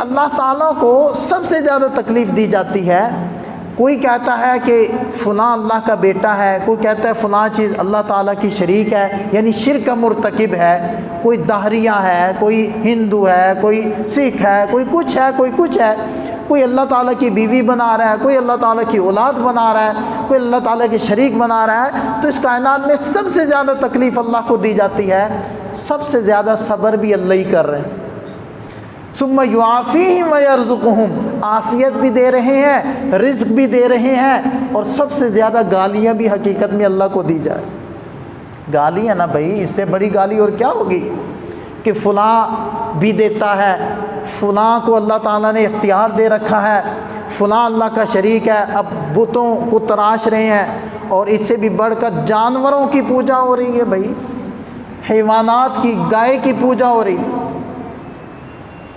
اللہ تعالیٰ کو سب سے زیادہ تکلیف دی جاتی ہے۔ کوئی کہتا ہے کہ فلاں اللہ کا بیٹا ہے، کوئی کہتا ہے فلاں چیز اللہ تعالیٰ کی شریک ہے، یعنی شرک کا مرتکب ہے۔ کوئی دہریہ ہے، کوئی ہندو ہے، کوئی سکھ ہے، کوئی کچھ ہے، کوئی کچھ ہے، کوئی اللہ تعالیٰ کی بیوی بنا رہا ہے، کوئی اللہ تعالیٰ کی اولاد بنا رہا ہے، کوئی اللہ تعالیٰ کے شریک بنا رہا ہے۔ تو اس کائنات میں سب سے زیادہ تکلیف اللہ کو دی جاتی ہے، سب سے زیادہ صبر بھی اللہ ہی کر رہے ہیں۔ ثم یعافیہم ویرزقہم، عافیت بھی دے رہے ہیں، رزق بھی دے رہے ہیں، اور سب سے زیادہ گالیاں بھی حقیقت میں اللہ کو دی جائے۔ گالیاں نا بھائی، اس سے بڑی گالی اور کیا ہوگی کہ فلاں بھی دیتا ہے، فلاں کو اللہ تعالیٰ نے اختیار دے رکھا ہے، فلاں اللہ کا شریک ہے۔ اب بتوں کو تراش رہے ہیں، اور اس سے بھی بڑھ کر جانوروں کی پوجا ہو رہی ہے بھائی، حیوانات کی، گائے کی پوجا ہو رہی ہے۔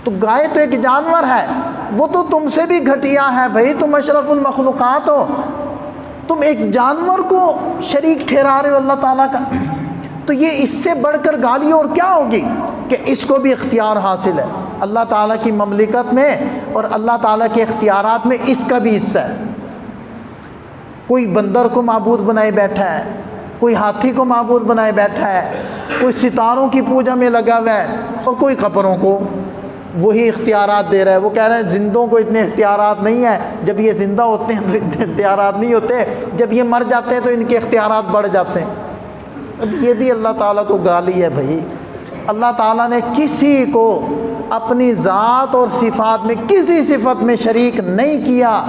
تو گائے تو ایک جانور ہے، وہ تو تم سے بھی گھٹیا ہے بھائی، تم اشرف المخلوقات ہو، تم ایک جانور کو شریک ٹھہرا رہے ہو اللہ تعالیٰ کا۔ تو یہ اس سے بڑھ کر گالی اور کیا ہوگی کہ اس کو بھی اختیار حاصل ہے اللہ تعالیٰ کی مملکت میں، اور اللہ تعالیٰ کے اختیارات میں اس کا بھی حصہ ہے۔ کوئی بندر کو معبود بنائے بیٹھا ہے، کوئی ہاتھی کو معبود بنائے بیٹھا ہے، کوئی ستاروں کی پوجا میں لگا ہوا ہے، اور کوئی قبروں کو وہی اختیارات دے رہا ہے۔ وہ کہہ رہے ہیں زندوں کو اتنے اختیارات نہیں ہیں، جب یہ زندہ ہوتے ہیں تو اتنے اختیارات نہیں ہوتے، جب یہ مر جاتے ہیں تو ان کے اختیارات بڑھ جاتے ہیں۔ اب یہ بھی اللہ تعالیٰ کو گالی ہے بھائی۔ اللہ تعالیٰ نے کسی کو اپنی ذات اور صفات میں کسی صفت میں شریک نہیں کیا،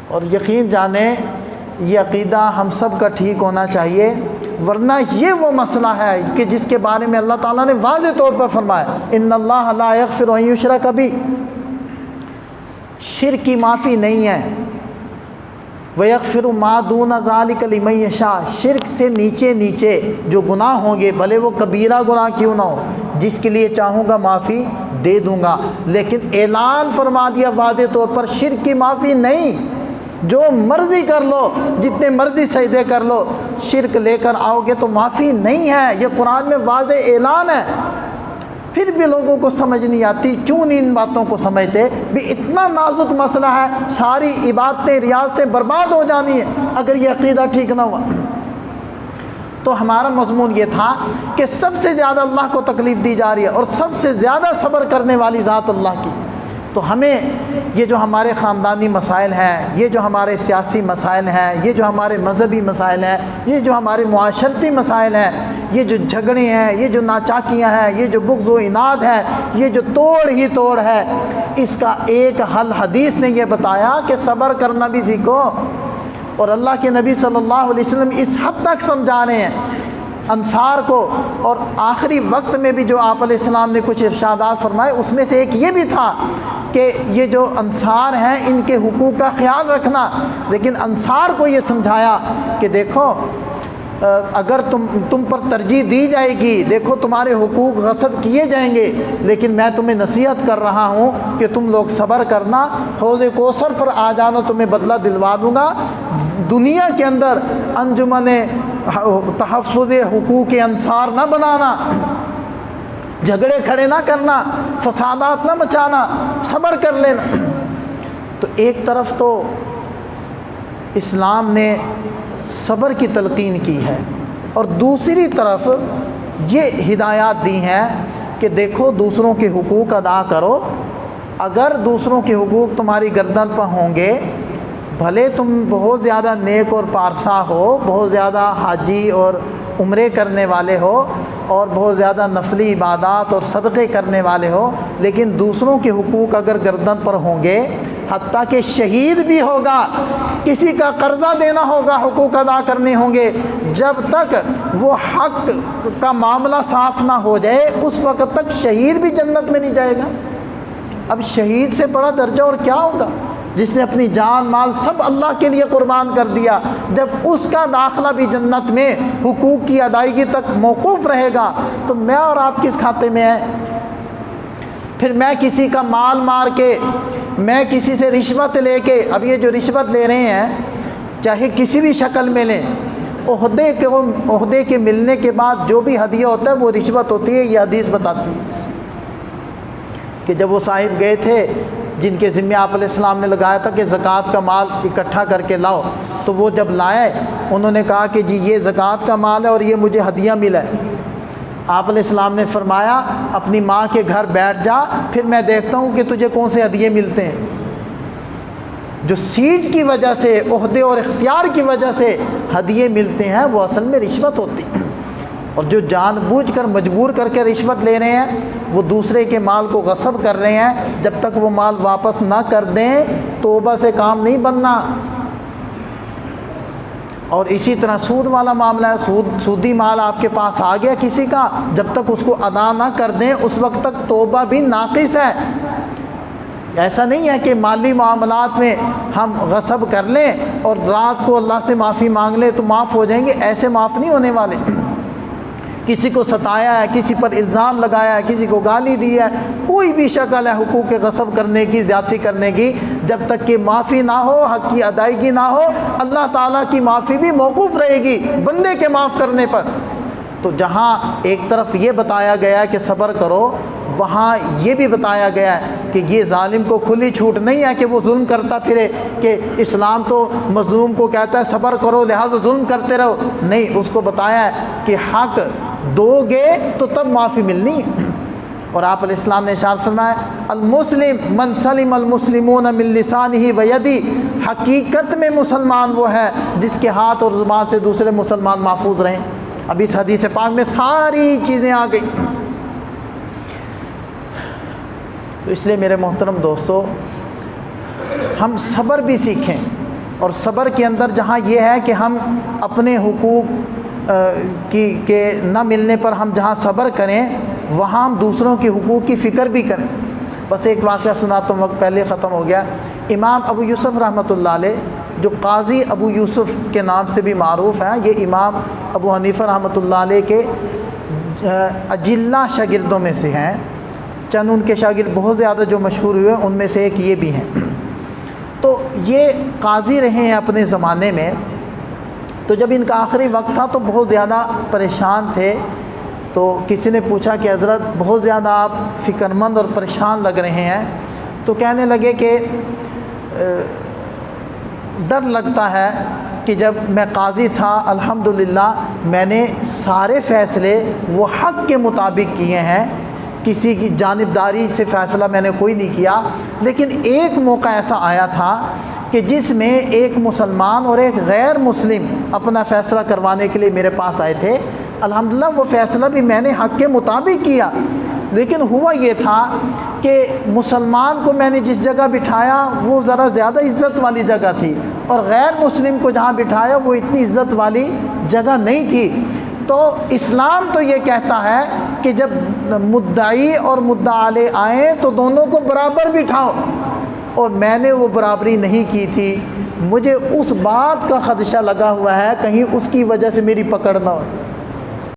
اور یقین جانیں یہ عقیدہ ہم سب کا ٹھیک ہونا چاہیے، ورنہ یہ وہ مسئلہ ہے کہ جس کے بارے میں اللہ تعالیٰ نے واضح طور پر فرمایا ان اللہ لا یغفر ان یشرک بہ، شرک کی معافی نہیں ہے، وَيَغْفِرُ مَا دُونَ ذَلِكَ لِمَن يَشَاءُ، شرک سے نیچے نیچے جو گناہ ہوں گے، بھلے وہ کبیرہ گناہ کیوں نہ ہو، جس کے لیے چاہوں گا معافی دے دوں گا۔ لیکن اعلان فرما دیا واضح طور پر شرک کی معافی نہیں، جو مرضی کر لو، جتنے مرضی سجدے کر لو، شرک لے کر آؤ گے تو معافی نہیں ہے۔ یہ قرآن میں واضح اعلان ہے، پھر بھی لوگوں کو سمجھ نہیں آتی، کیوں نہیں ان باتوں کو سمجھتے؟ بھی اتنا نازک مسئلہ ہے، ساری عبادتیں ریاضتیں برباد ہو جانی ہے اگر یہ عقیدہ ٹھیک نہ ہوا۔ تو ہمارا مضمون یہ تھا کہ سب سے زیادہ اللہ کو تکلیف دی جا رہی ہے، اور سب سے زیادہ صبر کرنے والی ذات اللہ کی۔ تو ہمیں یہ جو ہمارے خاندانی مسائل ہیں، یہ جو ہمارے سیاسی مسائل ہیں، یہ جو ہمارے مذہبی مسائل ہیں، یہ جو ہمارے معاشرتی مسائل ہیں، یہ جو جھگڑے ہیں، یہ جو ناچاکیاں ہیں، یہ جو بغض و عناد ہے، یہ جو توڑ ہی توڑ ہے، اس کا ایک حل حدیث نے یہ بتایا کہ صبر کرنا بھی سیکھو۔ اور اللہ کے نبی صلی اللہ علیہ وسلم اس حد تک سمجھا رہے ہیں انصار کو، اور آخری وقت میں بھی جو آپ علیہ السلام نے کچھ ارشادات فرمائے، اس میں سے ایک یہ بھی تھا کہ یہ جو انصار ہیں ان کے حقوق کا خیال رکھنا۔ لیکن انصار کو یہ سمجھایا کہ دیکھو اگر تم پر ترجیح دی جائے گی، دیکھو تمہارے حقوق غصب کیے جائیں گے، لیکن میں تمہیں نصیحت کر رہا ہوں کہ تم لوگ صبر کرنا، حوض کوثر پر آ جانا، تمہیں بدلہ دلوا دوں گا۔ دنیا کے اندر انجمن تحفظ حقوق انصار نہ بنانا، جھگڑے کھڑے نہ کرنا، فسادات نہ مچانا، صبر کر لینا۔ تو ایک طرف تو اسلام نے صبر کی تلقین کی ہے، اور دوسری طرف یہ ہدایات دی ہیں کہ دیکھو دوسروں کے حقوق ادا کرو۔ اگر دوسروں کے حقوق تمہاری گردن پر ہوں گے، بھلے تم بہت زیادہ نیک اور پارسا ہو، بہت زیادہ حاجی اور عمرے کرنے والے ہو، اور بہت زیادہ نفلی عبادات اور صدقے کرنے والے ہو، لیکن دوسروں کے حقوق اگر گردن پر ہوں گے، حتیٰ کہ شہید بھی ہوگا، کسی کا قرضہ دینا ہوگا، حقوق ادا کرنے ہوں گے، جب تک وہ حق کا معاملہ صاف نہ ہو جائے اس وقت تک شہید بھی جنت میں نہیں جائے گا۔ اب شہید سے بڑا درجہ اور کیا ہوگا، جس نے اپنی جان مال سب اللہ کے لیے قربان کر دیا، جب اس کا داخلہ بھی جنت میں حقوق کی ادائیگی تک موقوف رہے گا، تو میں اور آپ کس کھاتے میں ہیں؟ پھر میں کسی کا مال مار کے، میں کسی سے رشوت لے کے، اب یہ جو رشوت لے رہے ہیں چاہے کسی بھی شکل میں لیں، عہدے کے ملنے کے بعد جو بھی ہدیہ ہوتا ہے وہ رشوت ہوتی ہے، یہ حدیث بتاتی ہے۔ کہ جب وہ صاحب گئے تھے جن کے ذمہ آپ علیہ السلام نے لگایا تھا کہ زکوٰۃ کا مال اکٹھا کر کے لاؤ، تو وہ جب لائے انہوں نے کہا کہ جی یہ زکوٰۃ کا مال ہے اور یہ مجھے ہدیہ ملا ہے۔ آپ علیہ السلام نے فرمایا اپنی ماں کے گھر بیٹھ جا، پھر میں دیکھتا ہوں کہ تجھے کون سے ہدیے ملتے ہیں۔ جو سیٹ کی وجہ سے، عہدے اور اختیار کی وجہ سے ہدیے ملتے ہیں وہ اصل میں رشوت ہوتی ہے، اور جو جان بوجھ کر مجبور کر کے رشوت لے رہے ہیں وہ دوسرے کے مال کو غصب کر رہے ہیں۔ جب تک وہ مال واپس نہ کر دیں توبہ سے کام نہیں بننا۔ اور اسی طرح سود والا معاملہ ہے، سودی مال آپ کے پاس آ گیا کسی کا، جب تک اس کو ادا نہ کر دیں اس وقت تک توبہ بھی ناقص ہے۔ ایسا نہیں ہے کہ مالی معاملات میں ہم غصب کر لیں اور رات کو اللہ سے معافی مانگ لیں تو معاف ہو جائیں گے، ایسے معاف نہیں ہونے والے۔ کسی کو ستایا ہے، کسی پر الزام لگایا ہے، کسی کو گالی دی ہے، کوئی بھی شکل ہے حقوق کے غصب کرنے کی، زیادتی کرنے کی، جب تک کہ معافی نہ ہو، حق کی ادائیگی نہ ہو، اللہ تعالیٰ کی معافی بھی موقوف رہے گی بندے کے معاف کرنے پر۔ تو جہاں ایک طرف یہ بتایا گیا ہے کہ صبر کرو، وہاں یہ بھی بتایا گیا ہے کہ یہ ظالم کو کھلی چھوٹ نہیں ہے کہ وہ ظلم کرتا پھرے، کہ اسلام تو مظلوم کو کہتا ہے صبر کرو لہٰذا ظلم کرتے رہو، نہیں، اس کو بتایا ہے کہ حق دو گے تو تب معافی ملنی ہے۔ اور آپ علیہ السلام نے ارشاد فرمایا المسلم من سلم المسلمون من لسانہ و یدہ، حقیقت میں مسلمان وہ ہے جس کے ہاتھ اور زبان سے دوسرے مسلمان محفوظ رہیں۔ اب اس حدیث پاک میں ساری چیزیں آ گئی۔ تو اس لیے میرے محترم دوستو، ہم صبر بھی سیکھیں، اور صبر کے اندر جہاں یہ ہے کہ ہم اپنے حقوق کے نہ ملنے پر ہم جہاں صبر کریں وہاں ہم دوسروں کے حقوق کی فکر بھی کریں۔ بس ایک واقعہ سناتا ہوں، وقت پہلے ختم ہو گیا۔ امام ابو یوسف رحمۃ اللہ علیہ، جو قاضی ابو یوسف کے نام سے بھی معروف ہیں، یہ امام ابو حنیفہ رحمۃ اللہ علیہ کے اجلہ شاگردوں میں سے ہیں۔ چند ان کے شاگرد بہت زیادہ جو مشہور ہوئے ان میں سے ایک یہ بھی ہیں۔ تو یہ قاضی رہے ہیں اپنے زمانے میں، تو جب ان کا آخری وقت تھا تو بہت زیادہ پریشان تھے۔ تو کسی نے پوچھا کہ حضرت بہت زیادہ آپ فکر مند اور پریشان لگ رہے ہیں، تو کہنے لگے کہ ڈر لگتا ہے کہ جب میں قاضی تھا الحمدللہ میں نے سارے فیصلے وہ حق کے مطابق کیے ہیں، کسی کی جانبداری سے فیصلہ میں نے کوئی نہیں کیا، لیکن ایک موقع ایسا آیا تھا کہ جس میں ایک مسلمان اور ایک غیر مسلم اپنا فیصلہ کروانے کے لیے میرے پاس آئے تھے۔ الحمدللہ وہ فیصلہ بھی میں نے حق کے مطابق کیا، لیکن ہوا یہ تھا کہ مسلمان کو میں نے جس جگہ بٹھایا وہ ذرا زیادہ عزت والی جگہ تھی، اور غیر مسلم کو جہاں بٹھایا وہ اتنی عزت والی جگہ نہیں تھی۔ تو اسلام تو یہ کہتا ہے کہ جب مدعی اور مدعا علیہ آئیں تو دونوں کو برابر بٹھاؤ، اور میں نے وہ برابری نہیں کی تھی۔ مجھے اس بات کا خدشہ لگا ہوا ہے کہیں اس کی وجہ سے میری پکڑ نہ ہو۔